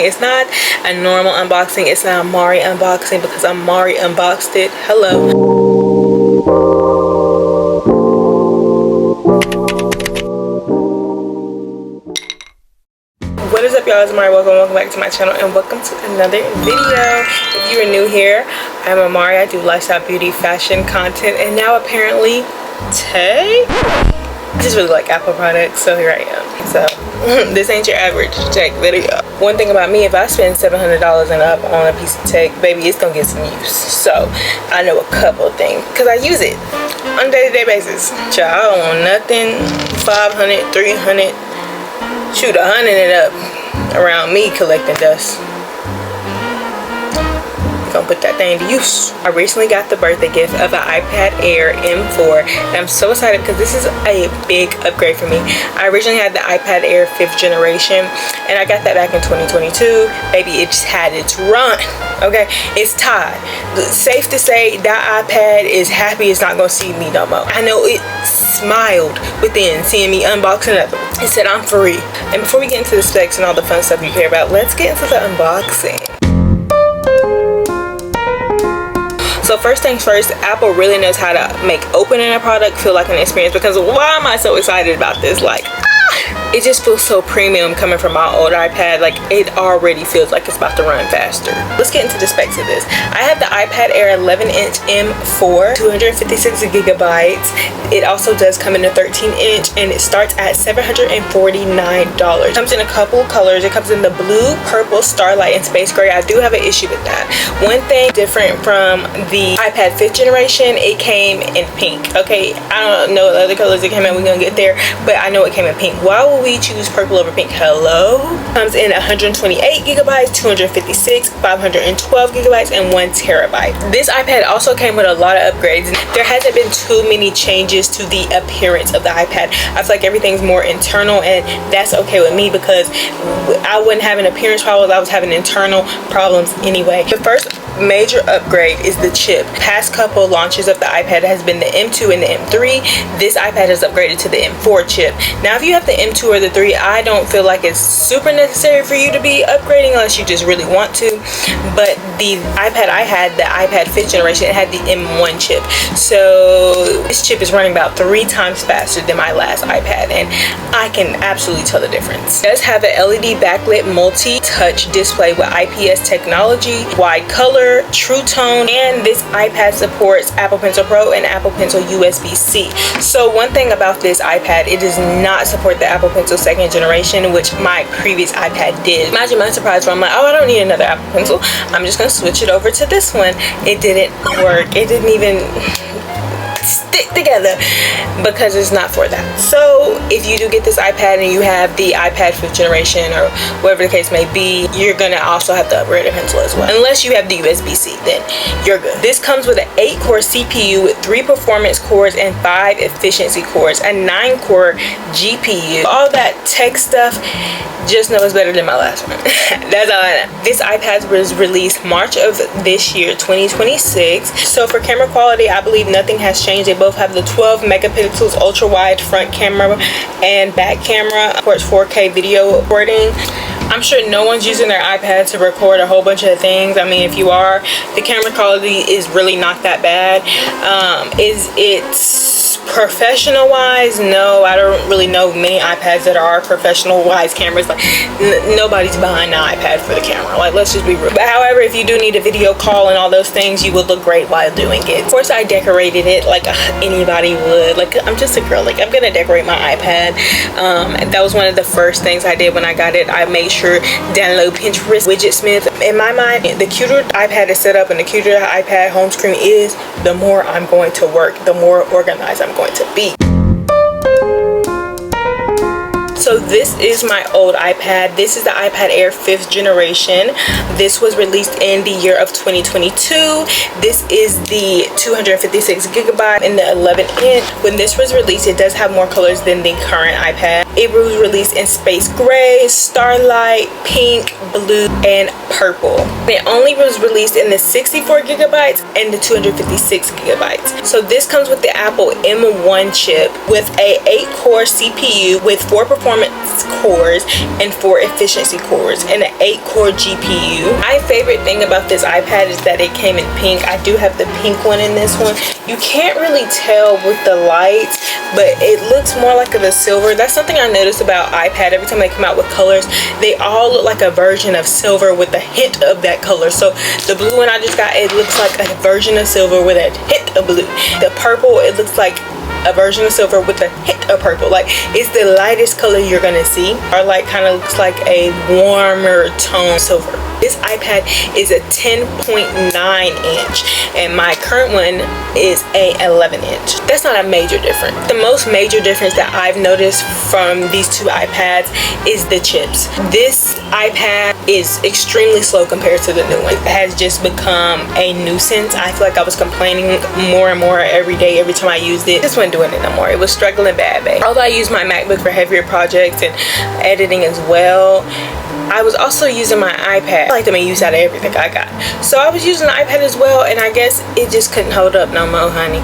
It's not a normal unboxing, it's an Amari unboxing because Amari unboxed it. Hello. What is up, y'all? It's Amari. Welcome back to my channel and welcome to another video. If you are new here, I'm Amari. I do lifestyle, beauty, fashion content, and now apparently I just really like Apple products, so here I am. So this ain't your average tech video. One thing about me, if I spend $700 and up on a piece of tech, baby, it's gonna get some use. So I know a couple of things because I use it on a day-to-day basis. Child, I don't want nothing 500, 300, shoot 100 and up around me collecting dust. Gonna put that thing to use. I recently got the birthday gift of an iPad Air M4 and I'm so excited because this is a big upgrade for me. I originally had the iPad Air 5th generation and I got that back in 2022. Baby, it just had its run. Okay, it's tied. Safe to say that iPad is happy it's not gonna see me no more. I know it smiled within seeing me unbox another one. It said I'm free. And before we get into the specs and all the fun stuff you care about, let's get into the unboxing. So first things first, Apple really knows how to make opening a product feel like an experience, because why am I so excited about this? Like, it just feels so premium coming from my old iPad. Like, it already feels like it's about to run faster. Let's get into the specs of this. I have the iPad Air 11-inch M4, 256 gigabytes. It also does come in a 13-inch and it starts at $749. It comes in a couple colors. It comes in the blue, purple, starlight, and space gray. I do have an issue with that. One thing different from the iPad 5th generation, it came in pink. Okay, I don't know what other colors it came in. We're gonna get there, but I know it came in pink. Why would we choose purple over pink? Hello. Comes in 128 gigabytes, 256, 512 gigabytes, and 1 terabyte. This iPad also came with a lot of upgrades. There hasn't been too many changes to the appearance of the iPad. I feel like everything's more internal, and that's okay with me because I wouldn't have an appearance problems. I was having internal problems anyway. The first major upgrade is the chip. Past couple launches of the iPad has been the M2 and the M3. This iPad has upgraded to the M4 chip. Now if you have the M2 or the 3, I don't feel like it's super necessary for you to be upgrading unless you just really want to. But the iPad I had, the iPad 5th generation, it had the M1 chip. So this chip is running about 3 times faster than my last iPad, and I can absolutely tell the difference. It does have an LED backlit multi-touch display with IPS technology, wide color, true tone, and this iPad supports Apple Pencil Pro and Apple Pencil USB-C. So one thing about this iPad, it does not support the Apple Pencil 2nd generation, which my previous iPad did. Imagine my surprise when I'm like, oh, I don't need another Apple Pencil. I'm just gonna switch it over to this one. It didn't work. It didn't even stick together because it's not for that. So if you do get this iPad and you have the iPad 5th generation or whatever the case may be, you're gonna also have to upgrade a pencil as well. Unless you have the USB-C, then you're good. This comes with an 8-core CPU with 3 performance cores and 5 efficiency cores, a 9-core GPU. All that tech stuff, just know it's better than my last one. That's all I know. This iPad was released March of this year, 2026. So for camera quality, I believe nothing has changed. They both have the 12 megapixels ultra wide front camera and back camera. Supports 4K video recording. I'm sure no one's using their iPad to record a whole bunch of things. I mean, if you are, the camera quality is really not that bad. Is it professional wise? No, I don't really know many iPads that are professional wise cameras. Like nobody's buying an iPad for the camera. Like, let's just be real. But however, if you do need a video call and all those things, you would look great while doing it. Of course, I decorated it like anybody would. Like, I'm just a girl. Like, I'm gonna decorate my iPad. That was one of the first things I did when I got it. I made sure download Pinterest widget smith. In my mind, the cuter iPad is set up and the cuter the iPad home screen is, the more I'm going to work, the more organized I'm going to be. So this is my old iPad. This is the iPad Air 5th generation. This was released in the year of 2022. This is the 256 gigabyte and the 11-inch. When this was released, it does have more colors than the current iPad. It was released in space gray, starlight, pink, blue, and purple. It only was released in the 64 gigabytes and the 256 gigabytes. So this comes with the Apple M1 chip with a 8-core CPU with 4 performance 6 cores and 4 efficiency cores and an 8-core GPU. My favorite thing about this iPad is that it came in pink. I do have the pink one in this one. You can't really tell with the lights, but it looks more like the silver. That's something I noticed about iPad. Every time they come out with colors, they all look like a version of silver with a hint of that color. So the blue one I just got, it looks like a version of silver with a hint of blue. The purple, it looks like a version of silver with a hint of purple. Like, it's the lightest color you're gonna see. Our light kind of looks like a warmer tone silver. This iPad is a 10.9 inch and my current one is a 11 inch. That's not a major difference. The most major difference that I've noticed from these two iPads is the chips. This iPad is extremely slow compared to the new one. It has just become a nuisance. I feel like I was complaining more and more every day, every time I used it. Just wasn't doing it no more. It was struggling bad. Although I use my MacBook for heavier projects and editing as well, I was also using my iPad. I like to make use out of everything I got. So I was using the iPad as well, and I guess it just couldn't hold up no more, honey.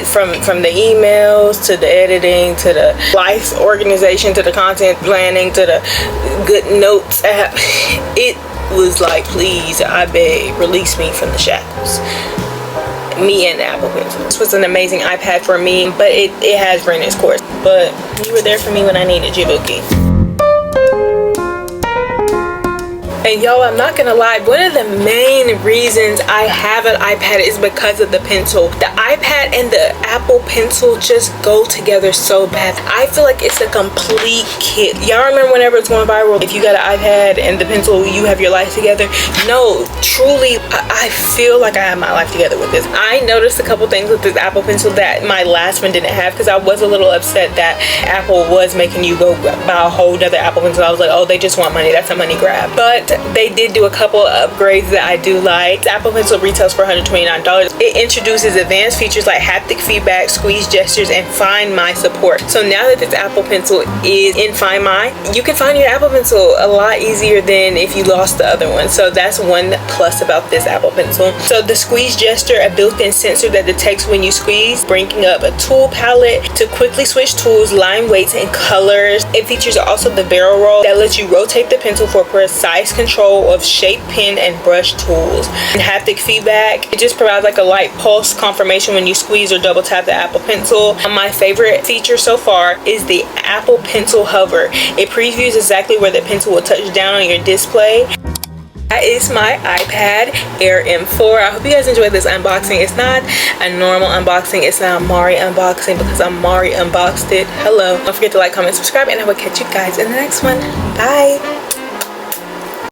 From the emails to the editing to the life organization to the content planning to the good notes app, it was like, please, I beg, release me from the shackles. Me and the Apple Pencil. This was an amazing iPad for me, but it has ran its course. But you were there for me when I needed you, Bookie. And y'all, I'm not gonna lie, one of the main reasons I have an iPad is because of the pencil. The iPad and the Apple Pencil just go together so bad. I feel like it's a complete kit. Y'all remember whenever it's going viral, if you got an iPad and the pencil, you have your life together? No, truly, I feel like I have my life together with this. I noticed a couple things with this Apple Pencil that my last one didn't have, because I was a little upset that Apple was making you go buy a whole other Apple Pencil. I was like, oh, they just want money. That's a money grab. But they did do a couple of upgrades that I do like. The Apple Pencil retails for $129. It introduces advanced features like haptic feedback, squeeze gestures, and Find My support. So now that this Apple Pencil is in Find My, you can find your Apple Pencil a lot easier than if you lost the other one. So that's one plus about this Apple Pencil. So the squeeze gesture, a built-in sensor that detects when you squeeze, bringing up a tool palette to quickly switch tools, line weights, and colors. It features also the barrel roll that lets you rotate the pencil for precise control of shape, pen, and brush tools. And haptic feedback, it just provides like a light pulse confirmation when you squeeze or double tap the Apple Pencil. My favorite feature so far is the Apple Pencil hover. It previews exactly where the pencil will touch down on your display. That is my iPad Air M4. I hope you guys enjoyed this unboxing. It's not a normal unboxing, it's an Amari unboxing because Amari unboxed it. Hello. Don't forget to like, comment, subscribe, and I will catch you guys in the next one. Bye.